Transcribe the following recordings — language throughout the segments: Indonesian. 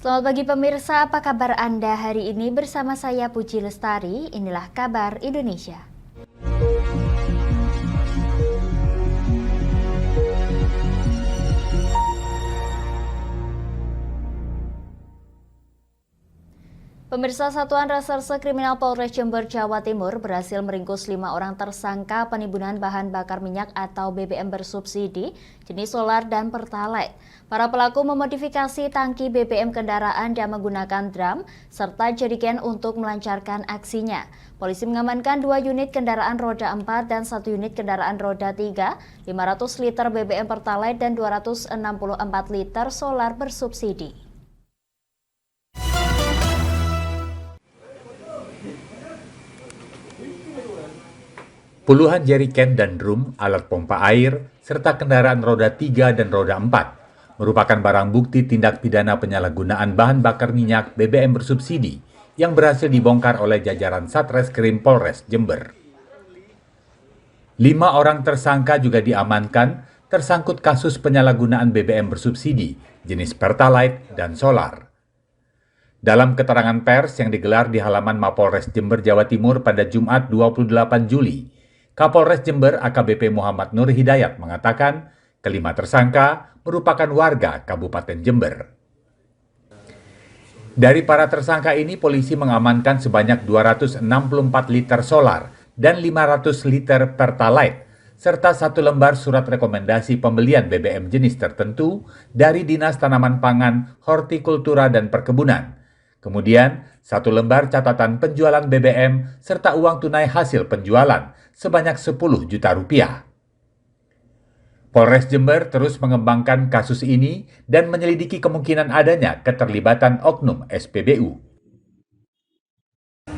Selamat pagi pemirsa, apa kabar Anda hari ini? Bersama saya Puji Lestari, inilah kabar Indonesia. Pemirsa, Satuan Reserse Kriminal Polres Jember, Jawa Timur berhasil meringkus 5 orang tersangka penimbunan bahan bakar minyak atau BBM bersubsidi jenis solar dan pertalite. Para pelaku memodifikasi tangki BBM kendaraan dan menggunakan drum serta jerigen untuk melancarkan aksinya. Polisi mengamankan 2 unit kendaraan roda 4 dan 1 unit kendaraan roda 3, 500 liter BBM pertalite dan 264 liter solar bersubsidi. Puluhan jerigen dan drum, alat pompa air, serta kendaraan roda 3 dan roda 4 merupakan barang bukti tindak pidana penyalahgunaan bahan bakar minyak BBM bersubsidi yang berhasil dibongkar oleh jajaran Satreskrim Polres Jember. 5 orang tersangka juga diamankan tersangkut kasus penyalahgunaan BBM bersubsidi jenis pertalite dan solar. Dalam keterangan pers yang digelar di halaman Mapolres Jember, Jawa Timur pada Jumat 28 Juli, Kapolres Jember AKBP Muhammad Nur Hidayat mengatakan kelima tersangka merupakan warga Kabupaten Jember. Dari para tersangka ini, polisi mengamankan sebanyak 264 liter solar dan 500 liter pertalite, serta 1 lembar surat rekomendasi pembelian BBM jenis tertentu dari Dinas Tanaman Pangan, Hortikultura dan Perkebunan. Kemudian, 1 lembar catatan penjualan BBM serta uang tunai hasil penjualan sebanyak 10 juta rupiah. Polres Jember terus mengembangkan kasus ini dan menyelidiki kemungkinan adanya keterlibatan oknum SPBU.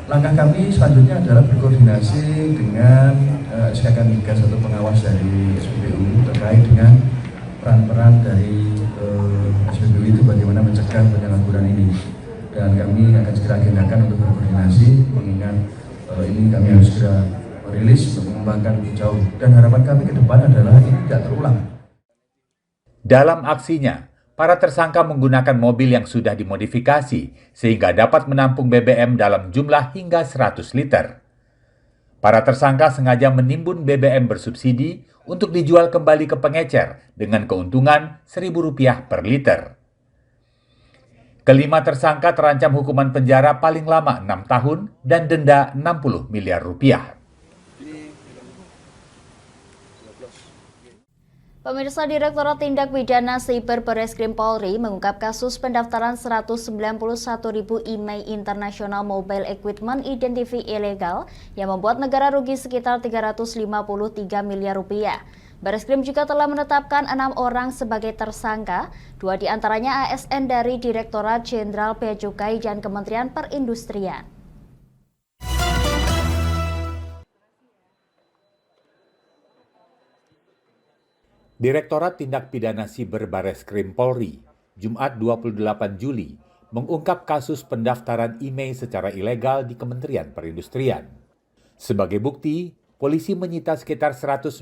Langkah kami selanjutnya adalah berkoordinasi dengan SKK Migas atau pengawas dari SPBU terkait dengan peran-peran dari SPBU itu bagaimana mencegah penyalahgunaan ini. Dan kami akan segera agendakan untuk berkoordinasi, mengingat ini kami harus segera merilis untuk mengembangkan lebih jauh. Dan harapan kami ke depan adalah ini tidak terulang. Dalam aksinya, para tersangka menggunakan mobil yang sudah dimodifikasi sehingga dapat menampung BBM dalam jumlah hingga 100 liter. Para tersangka sengaja menimbun BBM bersubsidi untuk dijual kembali ke pengecer dengan keuntungan Rp1.000 per liter. Kelima tersangka terancam hukuman penjara paling lama 6 tahun dan denda Rp60 miliar. Pemirsa, Direktorat Tindak Pidana Siber Barreskrim Polri mengungkap kasus pendaftaran 191.000 IMEI International Mobile Equipment Identity ilegal yang membuat negara rugi sekitar Rp353 miliar. Barreskrim juga telah menetapkan 6 orang sebagai tersangka, 2 diantaranya ASN dari Direktorat Jenderal Bea Cukai dan Kementerian Perindustrian. Direktorat Tindak Pidana Siber Barreskrim Polri, Jumat 28 Juli, mengungkap kasus pendaftaran IMEI secara ilegal di Kementerian Perindustrian. Sebagai bukti, polisi menyita sekitar 191.000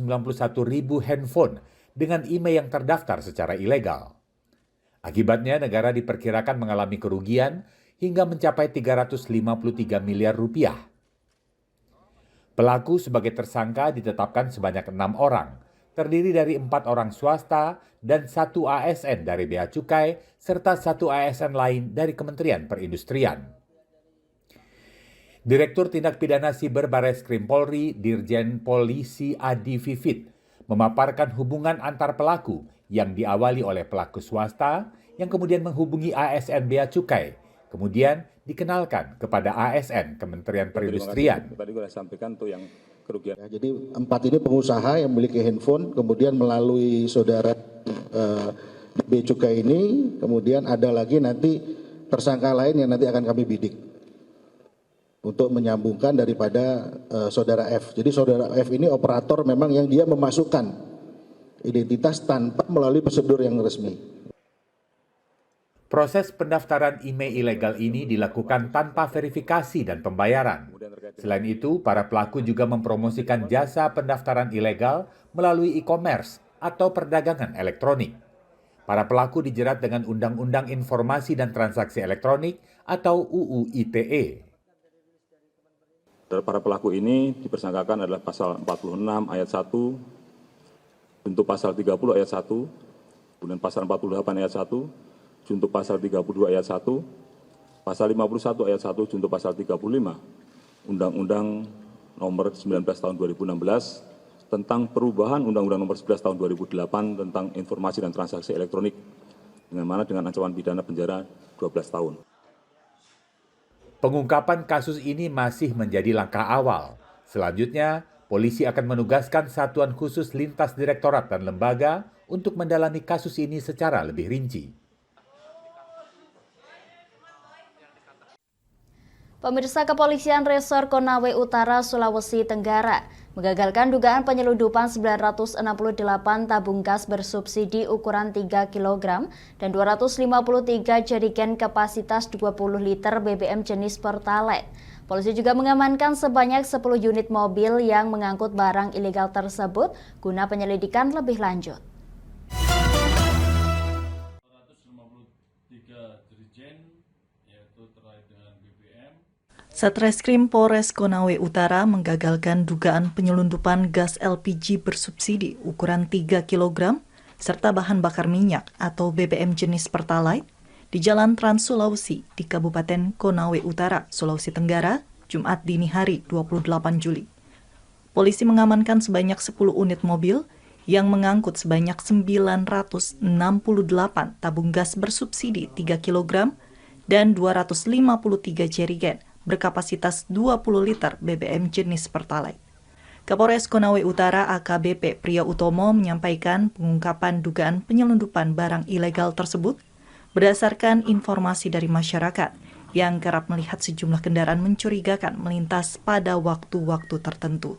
handphone dengan IMEI yang terdaftar secara ilegal. Akibatnya, negara diperkirakan mengalami kerugian hingga mencapai Rp353 miliar. Pelaku sebagai tersangka ditetapkan sebanyak 6 orang, terdiri dari 4 orang swasta dan 1 ASN dari Bea Cukai, serta 1 ASN lain dari Kementerian Perindustrian. Direktur Tindak Pidana Siber Barreskrim Polri, Dirjen Polisi Adi Vivit, memaparkan hubungan antar pelaku yang diawali oleh pelaku swasta yang kemudian menghubungi ASN Bea Cukai, kemudian dikenalkan kepada ASN Kementerian Perindustrian. Tadi gue sampaikan tuh yang kerugian. Ya, jadi 4 ini pengusaha yang memiliki handphone, kemudian melalui saudara Bea Cukai ini, kemudian ada lagi nanti tersangka lain yang nanti akan kami bidik untuk menyambungkan daripada saudara F. Jadi saudara F ini operator memang yang dia memasukkan identitas tanpa melalui prosedur yang resmi. Proses pendaftaran IMEI ilegal ini dilakukan tanpa verifikasi dan pembayaran. Selain itu, para pelaku juga mempromosikan jasa pendaftaran ilegal melalui e-commerce atau perdagangan elektronik. Para pelaku dijerat dengan Undang-Undang Informasi dan Transaksi Elektronik atau UU ITE. Para pelaku ini dipersangkakan adalah pasal 46 ayat 1, junto pasal 30 ayat 1, kemudian pasal 48 ayat 1, junto pasal 32 ayat 1, pasal 51 ayat 1, junto pasal 35, Undang-Undang nomor 19 tahun 2016, tentang perubahan Undang-Undang nomor 11 tahun 2008 tentang informasi dan transaksi elektronik, dengan ancaman pidana penjara 12 tahun. Pengungkapan kasus ini masih menjadi langkah awal. Selanjutnya, polisi akan menugaskan Satuan Khusus Lintas Direktorat dan lembaga untuk mendalami kasus ini secara lebih rinci. Pemirsa, Kepolisian Resor Konawe Utara, Sulawesi Tenggara menggagalkan dugaan penyelundupan 968 tabung gas bersubsidi ukuran 3 kg dan 253 jerigen kapasitas 20 liter BBM jenis Pertalite. Polisi juga mengamankan sebanyak 10 unit mobil yang mengangkut barang ilegal tersebut guna penyelidikan lebih lanjut. Satreskrim Polres Konawe Utara menggagalkan dugaan penyelundupan gas LPG bersubsidi ukuran 3 kg serta bahan bakar minyak atau BBM jenis Pertalite di Jalan Trans Sulawesi di Kabupaten Konawe Utara, Sulawesi Tenggara, Jumat dini hari 28 Juli. Polisi mengamankan sebanyak 10 unit mobil yang mengangkut sebanyak 968 tabung gas bersubsidi 3 kg dan 253 jerigen berkapasitas 20 liter BBM jenis Pertalite. Kapolres Konawe Utara AKBP Priya Utomo menyampaikan pengungkapan dugaan penyelundupan barang ilegal tersebut berdasarkan informasi dari masyarakat yang kerap melihat sejumlah kendaraan mencurigakan melintas pada waktu-waktu tertentu.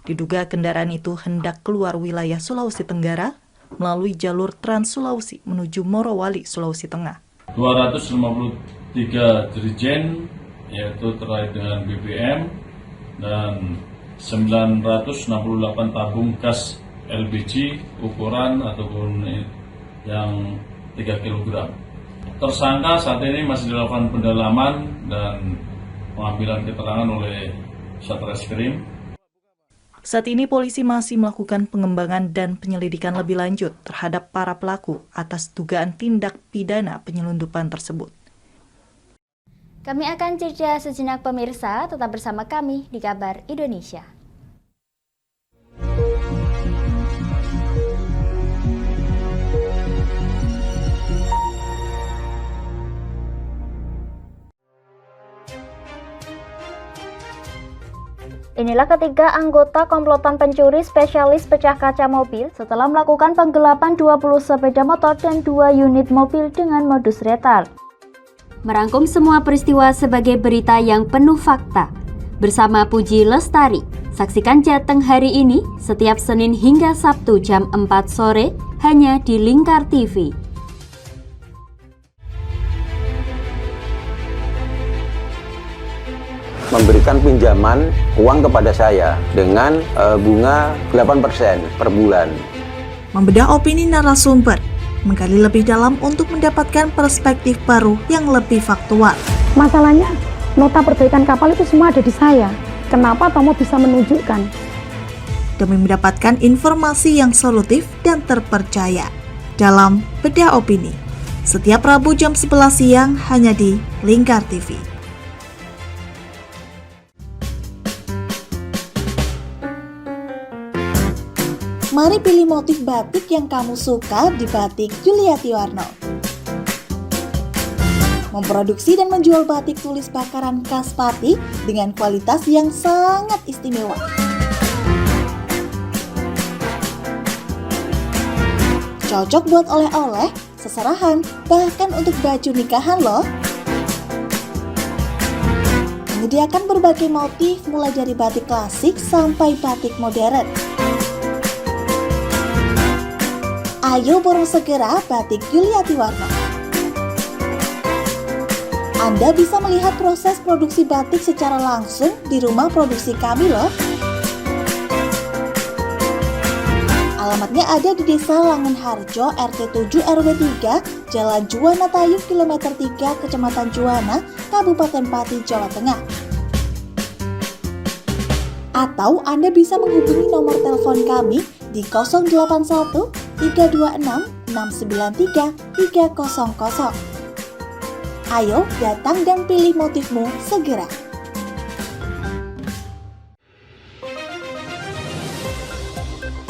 Diduga kendaraan itu hendak keluar wilayah Sulawesi Tenggara melalui jalur Trans Sulawesi menuju Morowali, Sulawesi Tengah. 253 jerigen yaitu terkait dengan BBM dan 968 tabung gas LPG ukuran ataupun yang 3 kg. Tersangka saat ini masih dilakukan pendalaman dan pengambilan keterangan oleh Satreskrim. Saat ini polisi masih melakukan pengembangan dan penyelidikan lebih lanjut terhadap para pelaku atas dugaan tindak pidana penyelundupan tersebut. Kami akan jeda sejenak pemirsa, tetap bersama kami di Kabar Indonesia. Inilah ketiga anggota komplotan pencuri spesialis pecah kaca mobil setelah melakukan penggelapan 20 sepeda motor dan 2 unit mobil dengan modus retal. Merangkum semua peristiwa sebagai berita yang penuh fakta. Bersama Puji Lestari, saksikan Jateng hari ini setiap Senin hingga Sabtu jam 4 sore hanya di Lingkar TV. Memberikan pinjaman uang kepada saya dengan bunga 8% per bulan. Membedah opini narasumber, menggali lebih dalam untuk mendapatkan perspektif baru yang lebih faktual. Masalahnya, nota perbaikan kapal itu semua ada di saya. Kenapa Tomo bisa menunjukkan? Demi mendapatkan informasi yang solutif dan terpercaya dalam Bedah Opini. Setiap Rabu jam 11 siang hanya di Lingkar TV. Mari pilih motif batik yang kamu suka di Batik Yuliati Warno. Memproduksi dan menjual batik tulis bakaran khas Pati dengan kualitas yang sangat istimewa. Cocok buat oleh-oleh, seserahan, bahkan untuk baju nikahan loh. Menyediakan berbagai motif mulai dari batik klasik sampai batik modern. Ayo borong segera Batik Yuliati Warno. Anda bisa melihat proses produksi batik secara langsung di rumah produksi kami loh. Alamatnya ada di Desa Langenharjo, RT 7 RW 3, Jalan Juwana Tayu, kilometer 3, Kecamatan Juwana, Kabupaten Pati, Jawa Tengah. Atau Anda bisa menghubungi nomor telepon kami di 081 326 693 300. Ayo datang dan pilih motifmu segera.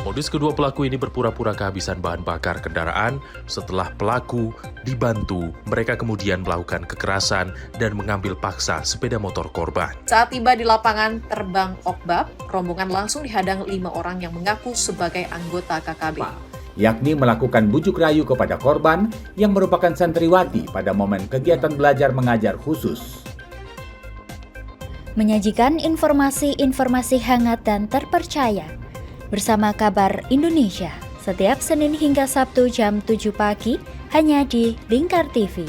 Modus kedua pelaku ini berpura-pura kehabisan bahan bakar kendaraan. Setelah pelaku dibantu, mereka kemudian melakukan kekerasan dan mengambil paksa sepeda motor korban. Saat tiba di lapangan terbang Okbab, rombongan langsung dihadang 5 orang yang mengaku sebagai anggota KKB. Yakni melakukan bujuk rayu kepada korban yang merupakan santriwati pada momen kegiatan belajar mengajar khusus. Menyajikan informasi-informasi hangat dan terpercaya bersama Kabar Indonesia setiap Senin hingga Sabtu jam 7 pagi hanya di Lingkar TV.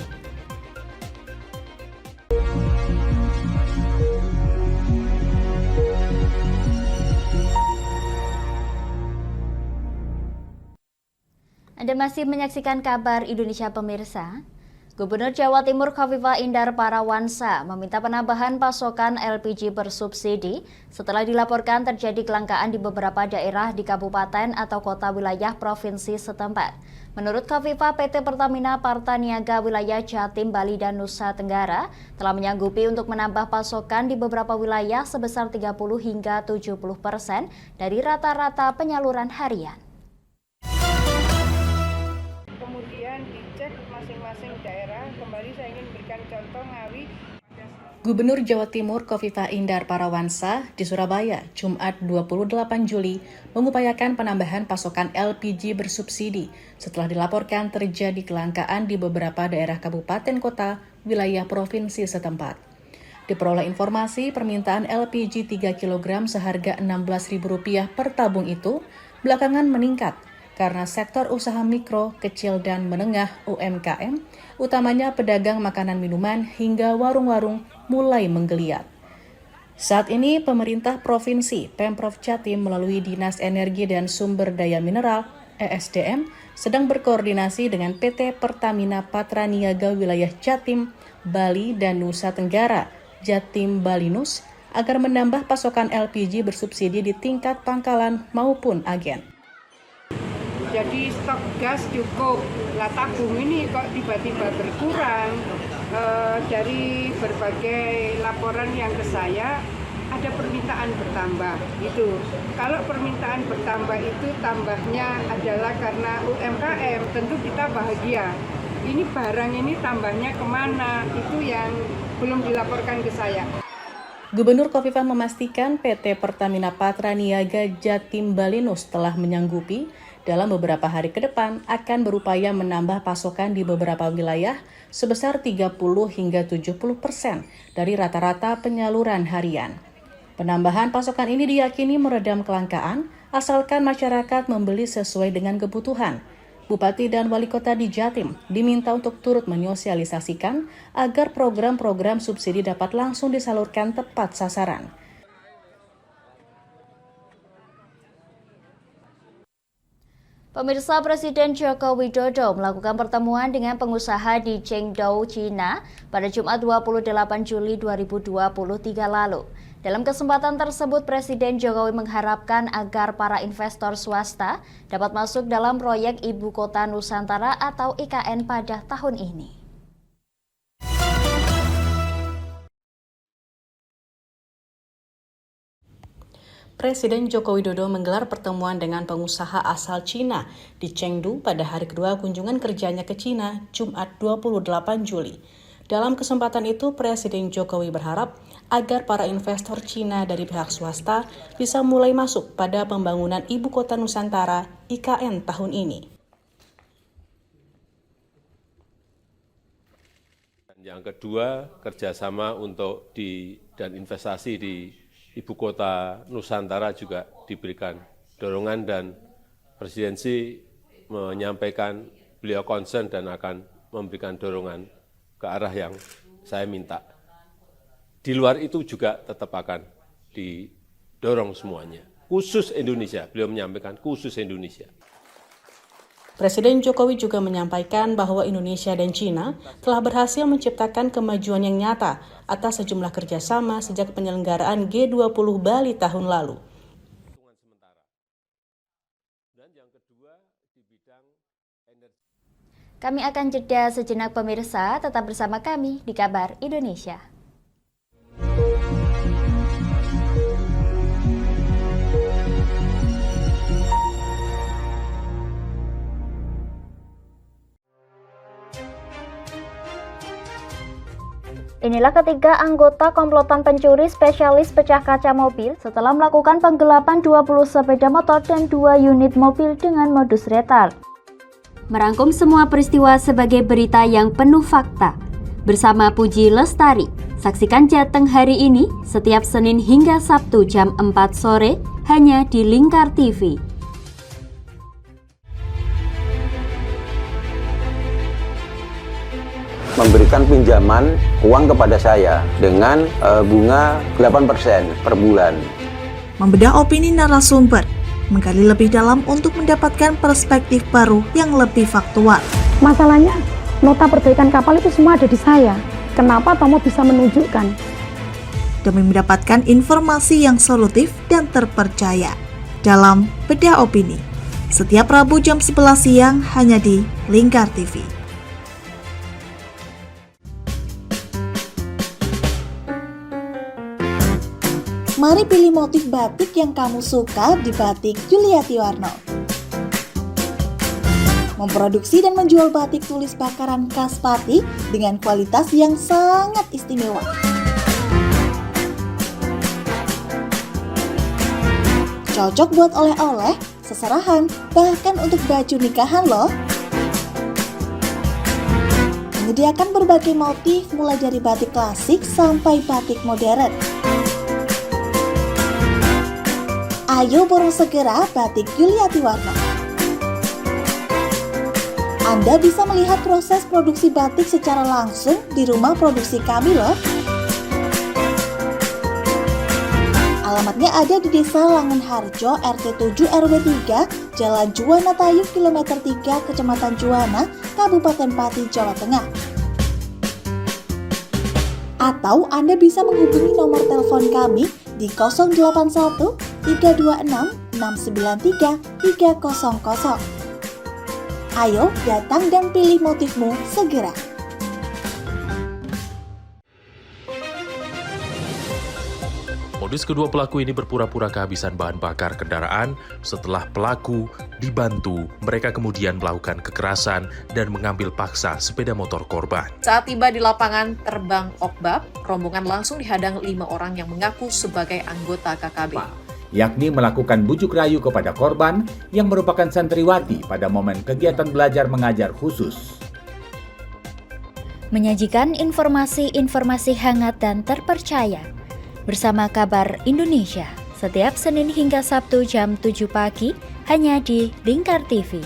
Anda masih menyaksikan Kabar Indonesia pemirsa. Gubernur Jawa Timur Khofifah Indar Parawansa meminta penambahan pasokan LPG bersubsidi setelah dilaporkan terjadi kelangkaan di beberapa daerah di kabupaten atau kota wilayah provinsi setempat. Menurut Khofifah, PT Pertamina Partaniaga wilayah Jatim, Bali, dan Nusa Tenggara telah menyanggupi untuk menambah pasokan di beberapa wilayah sebesar 30 hingga 70% dari rata-rata penyaluran harian. Masing-masing daerah, kembali saya ingin berikan contoh Ngawi. Gubernur Jawa Timur Khofifah Indar Parawansa di Surabaya, Jumat 28 Juli, mengupayakan penambahan pasokan LPG bersubsidi setelah dilaporkan terjadi kelangkaan di beberapa daerah kabupaten kota wilayah provinsi setempat. Diperoleh informasi permintaan LPG 3 kg seharga Rp16.000 per tabung itu belakangan meningkat karena sektor usaha mikro, kecil, dan menengah UMKM, utamanya pedagang makanan minuman hingga warung-warung mulai menggeliat. Saat ini, pemerintah provinsi, Pemprov Jatim melalui Dinas Energi dan Sumber Daya Mineral, ESDM, sedang berkoordinasi dengan PT Pertamina Patraniaga wilayah Jatim, Bali, dan Nusa Tenggara, Jatim Balinus, agar menambah pasokan LPG bersubsidi di tingkat pangkalan maupun agen. Jadi stok gas cukup, lah tabung ini kok tiba-tiba berkurang. Dari berbagai laporan yang ke saya, ada permintaan bertambah. Itu kalau permintaan bertambah itu tambahnya adalah karena UMKM, tentu kita bahagia. Ini barang ini tambahnya kemana, itu yang belum dilaporkan ke saya. Gubernur Khofifah memastikan PT Pertamina Patraniaga Jatim Balinus telah menyanggupi dalam beberapa hari ke depan akan berupaya menambah pasokan di beberapa wilayah sebesar 30 hingga 70% dari rata-rata penyaluran harian. Penambahan pasokan ini diyakini meredam kelangkaan asalkan masyarakat membeli sesuai dengan kebutuhan. Bupati dan Wali Kota di Jatim diminta untuk turut menyosialisasikan agar program-program subsidi dapat langsung disalurkan tepat sasaran. Pemirsa, Presiden Joko Widodo melakukan pertemuan dengan pengusaha di Chengdu, China pada Jumat 28 Juli 2023 lalu. Dalam kesempatan tersebut, Presiden Jokowi mengharapkan agar para investor swasta dapat masuk dalam proyek Ibu Kota Nusantara atau IKN pada tahun ini. Presiden Joko Widodo menggelar pertemuan dengan pengusaha asal Cina di Chengdu pada hari kedua kunjungan kerjanya ke Cina, Jumat 28 Juli. Dalam kesempatan itu, Presiden Jokowi berharap agar para investor Cina dari pihak swasta bisa mulai masuk pada pembangunan Ibu Kota Nusantara IKN tahun ini. Yang kedua, kerjasama untuk dan investasi di Ibu Kota Nusantara juga diberikan dorongan, dan presidensi menyampaikan beliau concern dan akan memberikan dorongan ke arah yang saya minta. Di luar itu juga tetap akan didorong semuanya. Khusus Indonesia, beliau menyampaikan khusus Indonesia. Presiden Jokowi juga menyampaikan bahwa Indonesia dan China telah berhasil menciptakan kemajuan yang nyata atas sejumlah kerjasama sejak penyelenggaraan G20 Bali tahun lalu. Kami akan jeda sejenak pemirsa, tetap bersama kami di Kabar Indonesia. Inilah ketiga anggota komplotan pencuri spesialis pecah kaca mobil setelah melakukan penggelapan 20 sepeda motor dan 2 unit mobil dengan modus retard. Merangkum semua peristiwa sebagai berita yang penuh fakta. Bersama Puji Lestari, saksikan Jateng hari ini setiap Senin hingga Sabtu jam 4 sore hanya di Lingkar TV. Memberikan pinjaman uang kepada saya dengan bunga 8% per bulan. Membedah opini narasumber, menggali lebih dalam untuk mendapatkan perspektif baru yang lebih faktual. Masalahnya, nota perbaikan kapal itu semua ada di saya. Kenapa Tomo bisa menunjukkan? Demi mendapatkan informasi yang solutif dan terpercaya. Dalam Bedah Opini, setiap Rabu jam 11 siang hanya di Lingkar TV. Mari pilih motif batik yang kamu suka di Batik Yuliati Warno. Memproduksi dan menjual batik tulis bakaran khas Pati dengan kualitas yang sangat istimewa. Cocok buat oleh-oleh, seserahan, bahkan untuk baju nikahan loh. Menyediakan berbagai motif mulai dari batik klasik sampai batik modern. Ayo borong segera Batik Yuliati Warno. Anda bisa melihat proses produksi batik secara langsung di rumah produksi kami loh. Alamatnya ada di Desa Langenharjo, RT 7 RW 3, Jalan Juwana Tayu, Kilometer 3, Kecamatan Juwana, Kabupaten Pati, Jawa Tengah. Atau Anda bisa menghubungi nomor telepon kami di 081 326 693 300. Ayo datang dan pilih motifmu segera. Modus kedua pelaku ini berpura-pura kehabisan bahan bakar kendaraan. Setelah pelaku dibantu, mereka kemudian melakukan kekerasan dan mengambil paksa sepeda motor korban. Saat tiba di lapangan terbang Okbab, rombongan langsung dihadang 5 orang yang mengaku sebagai anggota KKB. Yakni melakukan bujuk rayu kepada korban yang merupakan santriwati pada momen kegiatan belajar mengajar khusus. Menyajikan informasi-informasi hangat dan terpercaya bersama Kabar Indonesia setiap Senin hingga Sabtu jam 7 pagi hanya di Lingkar TV.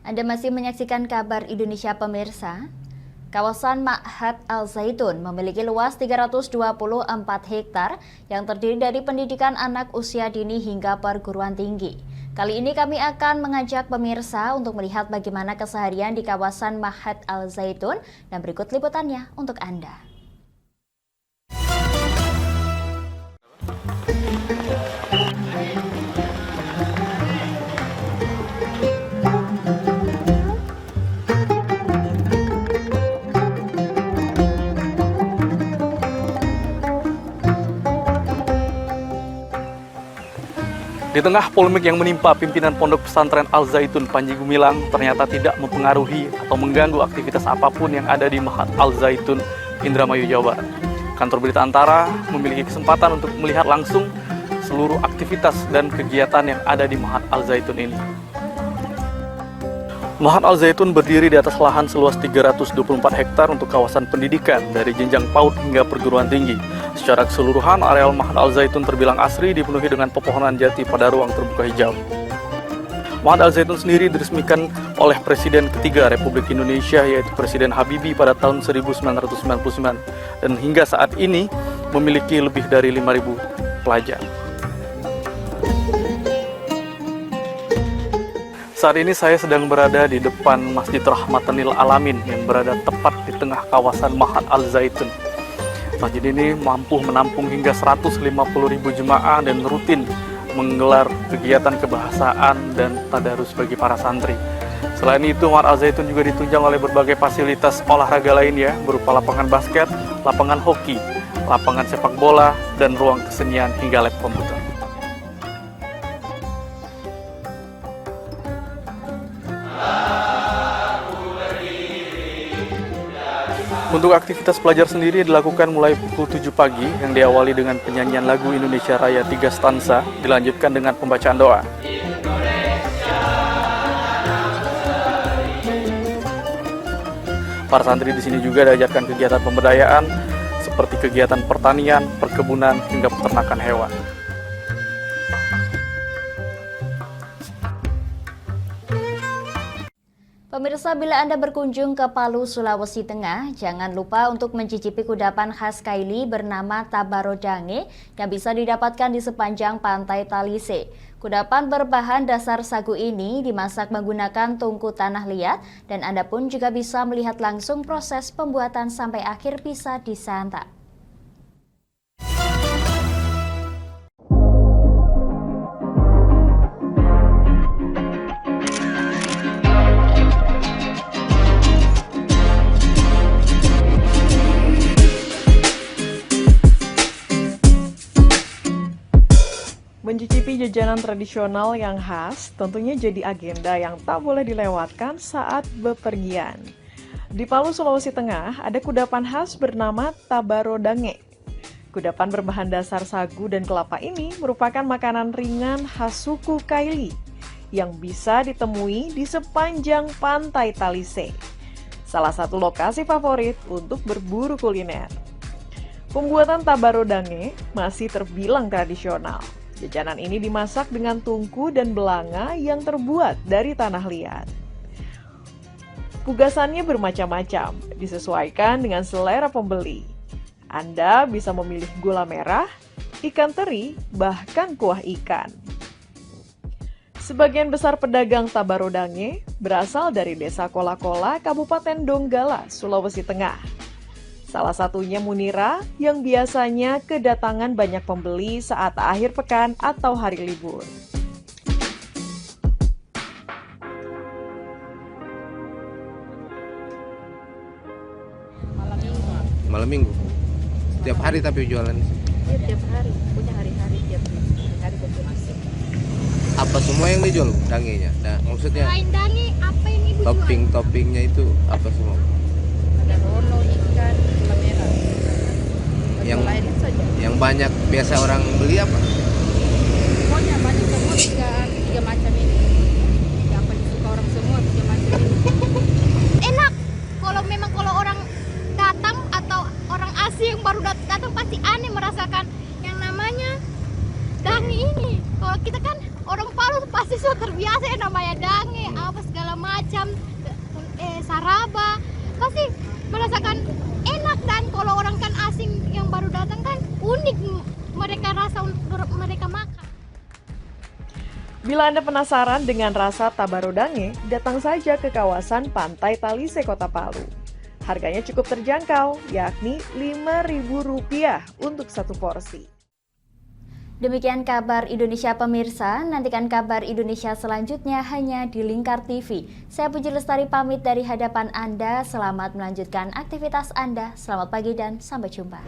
Anda masih menyaksikan Kabar Indonesia pemirsa. Kawasan Ma'had Al-Zaitun memiliki luas 324 hektar yang terdiri dari pendidikan anak usia dini hingga perguruan tinggi. Kali ini kami akan mengajak pemirsa untuk melihat bagaimana keseharian di kawasan Ma'had Al-Zaitun dan berikut liputannya untuk Anda. Di tengah polemik yang menimpa pimpinan Pondok Pesantren Al-Zaitun Panji Gumilang ternyata tidak mempengaruhi atau mengganggu aktivitas apapun yang ada di Ma'had Al-Zaitun, Indramayu, Jawa Barat. Kantor Berita Antara memiliki kesempatan untuk melihat langsung seluruh aktivitas dan kegiatan yang ada di Ma'had Al-Zaitun ini. Ma'had Al-Zaitun berdiri di atas lahan seluas 324 hektar untuk kawasan pendidikan dari jenjang PAUD hingga perguruan tinggi. Secara keseluruhan, areal Ma'had Al-Zaitun terbilang asri dipenuhi dengan pepohonan jati pada ruang terbuka hijau. Mahat Al-Zaitun sendiri diresmikan oleh Presiden ketiga Republik Indonesia, yaitu Presiden Habibie pada tahun 1999, dan hingga saat ini memiliki lebih dari 5.000 pelajar. Saat ini saya sedang berada di depan Masjid Rahmatan lil Alamin yang berada tepat di tengah kawasan Mahat Al-Zaitun. Masjid ini mampu menampung hingga 150.000 jemaah dan rutin menggelar kegiatan kebahasaan dan tadarus bagi para santri. Selain itu, Mahat Al-Zaitun juga ditunjang oleh berbagai fasilitas olahraga lainnya berupa lapangan basket, lapangan hoki, lapangan sepak bola, dan ruang kesenian hingga lab komputer. Untuk aktivitas pelajar sendiri dilakukan mulai pukul 7 pagi yang diawali dengan penyanyian lagu Indonesia Raya 3 stansa, dilanjutkan dengan pembacaan doa. Para santri di sini juga diajarkan kegiatan pemberdayaan seperti kegiatan pertanian, perkebunan, hingga peternakan hewan. Pemirsa, bila Anda berkunjung ke Palu, Sulawesi Tengah, jangan lupa untuk mencicipi kudapan khas Kaili bernama Tabarodange yang bisa didapatkan di sepanjang pantai Talise. Kudapan berbahan dasar sagu ini dimasak menggunakan tungku tanah liat dan Anda pun juga bisa melihat langsung proses pembuatan sampai akhir bisa disantap. Mencicipi jajanan tradisional yang khas tentunya jadi agenda yang tak boleh dilewatkan saat bepergian. Di Palu, Sulawesi Tengah, ada kudapan khas bernama Tabarodange. Kudapan berbahan dasar sagu dan kelapa ini merupakan makanan ringan khas suku Kaili yang bisa ditemui di sepanjang pantai Talise, salah satu lokasi favorit untuk berburu kuliner. Pembuatan Tabarodange masih terbilang tradisional. Jajanan ini dimasak dengan tungku dan belanga yang terbuat dari tanah liat. Pugasannya bermacam-macam, disesuaikan dengan selera pembeli. Anda bisa memilih gula merah, ikan teri, bahkan kuah ikan. Sebagian besar pedagang Tabarodange berasal dari Desa Kola-Kola, Kabupaten Donggala, Sulawesi Tengah. Salah satunya Munira yang biasanya kedatangan banyak pembeli saat akhir pekan atau hari libur. Malam minggu. Setiap hari tapi jualan. Iya, tiap hari. Punya hari-hari tiap hari berjualan. Apa semua yang dijual dangenya? Nah, maksudnya Selain dange, apa yang Ibu jual? toppingnya itu apa semua? Ada rono, ikan, gula merah. Yang banyak biasa orang beli apa? Pokoknya banyak semua tiga macam ini. Apa yang disuka orang semua tiga macam ini. Enak. Kalau orang datang atau orang asing yang baru datang pasti aneh merasakan yang namanya dange ini. Kalau kita kan orang Palu pasti sudah terbiasa ya namanya dange, apa segala macam, saraba, pasti merasakan enak. Dan kalau orang kan asing yang baru datang kan unik mereka rasa mereka makan. Bila Anda penasaran dengan rasa Tabarodange, datang saja ke kawasan Pantai Talise, Kota Palu. Harganya cukup terjangkau, yakni Rp5.000 untuk satu porsi. Demikian kabar Indonesia pemirsa, nantikan kabar Indonesia selanjutnya hanya di Lingkar TV. Saya Puji Lestari pamit dari hadapan Anda, selamat melanjutkan aktivitas Anda, selamat pagi dan sampai jumpa.